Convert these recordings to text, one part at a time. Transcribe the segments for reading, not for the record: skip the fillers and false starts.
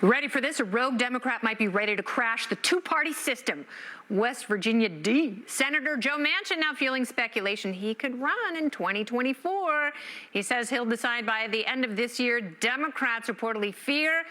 Ready for this? A rogue Democrat might be ready to crash the two-party system. West Virginia D. Senator Joe Manchin now fueling speculation he could run in 2024. He says he'll decide by the end of this year. Democrats reportedly fear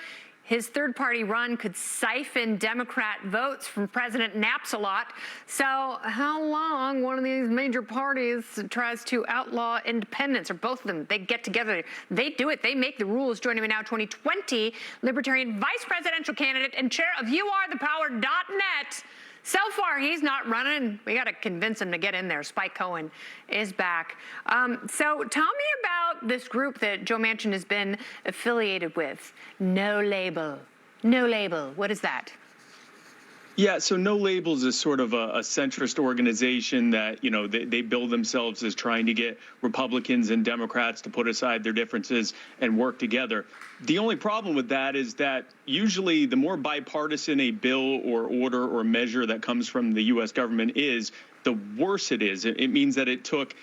his third-party run could siphon Democrat votes from President Napsalot. So how long one of these major parties tries to outlaw independence, or both of them, they get together, they do it, they make the rules. Joining me now, 2020 Libertarian Vice Presidential Candidate and Chair of YouAreThePower.net. So far, he's not running. We got to convince him to get in there. Spike Cohen is back. So tell me about this group that Joe Manchin has been affiliated with. No Label. No Label. What is that? Yeah, so No Labels is sort of a centrist organization that, you know, they bill themselves as trying to get Republicans and Democrats to put aside their differences and work together. The only problem with that is that usually the more bipartisan a bill or order or measure that comes from the U.S. government is, the worse it is. It means that it took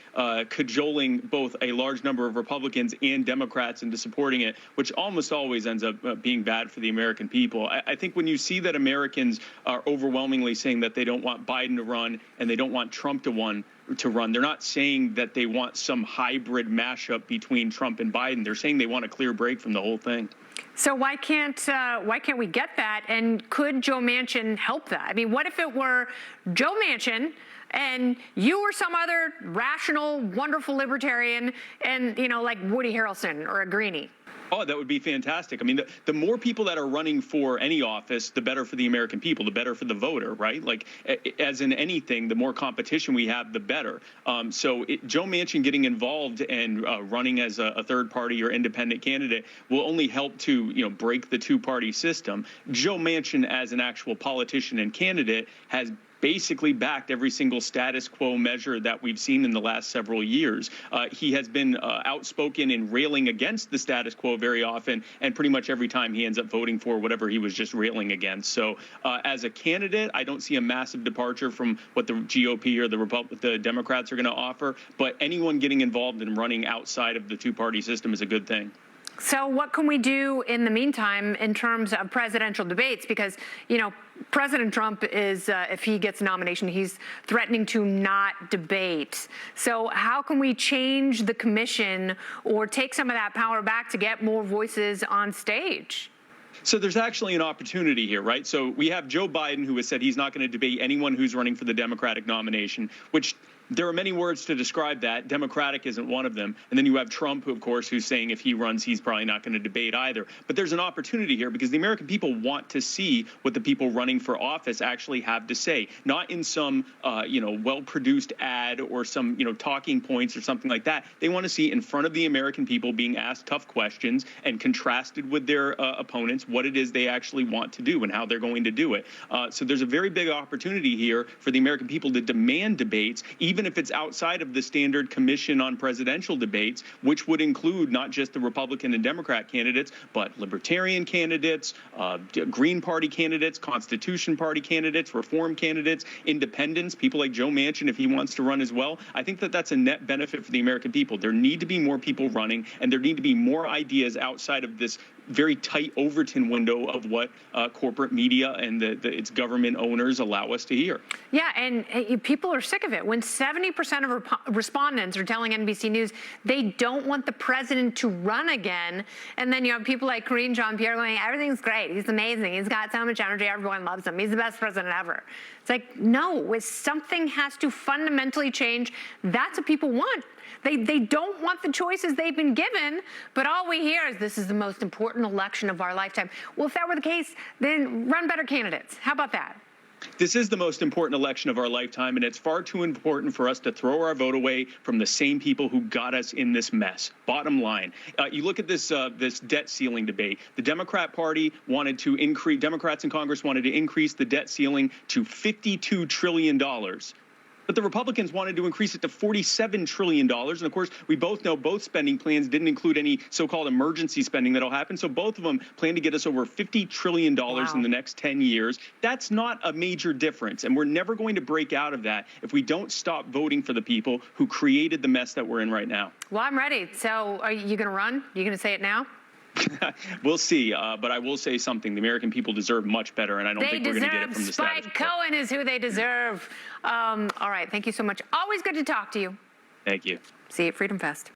cajoling both a large number of Republicans and Democrats into supporting it, which almost always ends up being bad for the American people. I think when you see that Americans are overwhelmingly saying that they don't want Biden to run and they don't want Trump to run, they're not saying that they want some hybrid mashup between Trump and Biden. They're saying they want a clear break from the whole thing. So why can't we get that? And could Joe Manchin help that? I mean, what if it were Joe Manchin and you or some other rational, wonderful libertarian and, you know, like Woody Harrelson or a Greenie? Oh, that would be fantastic. I mean, the more people that are running for any office, the better for the American people, the better for the voter, right? Like, as in anything, the more competition we have, the better. So Joe Manchin getting involved and running as a third party or independent candidate will only help to, you know, break the two-party system. Joe Manchin, as an actual politician and candidate, has basically backed every single status quo measure that we've seen in the last several years. He has been outspoken in railing against the status quo very often, and pretty much every time he ends up voting for whatever he was just railing against. So as a candidate, I don't see a massive departure from what the GOP or the Democrats are going to offer, but anyone getting involved in running outside of the two-party system is a good thing. So what can we do in the meantime in terms of presidential debates? Because, you know, President Trump is, if he gets a nomination, he's threatening to not debate. So how can we change the commission or take some of that power back to get more voices on stage? So there's actually an opportunity here, right? So we have Joe Biden, who has said he's not going to debate anyone who's running for the Democratic nomination, which there are many words to describe that. Democratic isn't one of them. And then you have Trump, of course, who's saying if he runs, he's probably not going to debate either. But there's an opportunity here because the American people want to see what the people running for office actually have to say, not in some, well-produced ad or some, talking points or something like that. They want to see in front of the American people being asked tough questions and contrasted with their opponents what it is they actually want to do and how they're going to do it. So there's a very big opportunity here for the American people to demand debates, even if it's outside of the standard commission on presidential debates, which would include not just the Republican and Democrat candidates, but libertarian candidates, Green Party candidates, Constitution Party candidates, Reform candidates, independents, people like Joe Manchin, if he wants to run as well. I think that that's a net benefit for the American people. There need to be more people running, and there need to be more ideas outside of this very tight Overton window of what corporate media and its government owners allow us to hear. Yeah, and people are sick of it. When 70% of respondents are telling NBC News they don't want the president to run again, and then you have people like Karine Jean-Pierre going, everything's great, he's amazing, he's got so much energy, everyone loves him, he's the best president ever. It's like, no, something has to fundamentally change. That's what people want. They don't want the choices they've been given, but all we hear is this is the most important election of our lifetime. Well, if that were the case, then run better candidates. How about that? This is the most important election of our lifetime, and it's far too important for us to throw our vote away from the same people who got us in this mess. Bottom line, you look at this debt ceiling debate. The Democrat Party wanted to increase, Democrats in Congress wanted to increase the debt ceiling to $52 trillion. But the Republicans wanted to increase it to $47 trillion. And of course, we both know both spending plans didn't include any so-called emergency spending that'll happen. So both of them plan to get us over $50 trillion in the next 10 years. That's not a major difference. And we're never going to break out of that if we don't stop voting for the people who created the mess that we're in right now. Well, I'm ready. So are you going to run? Are you going to say it now? We'll see. But I will say something. The American people deserve much better, and I don't think we're going to get it from the status quo. Cohen is who they deserve. All right. Thank you so much. Always good to talk to you. Thank you. See you at Freedom Fest.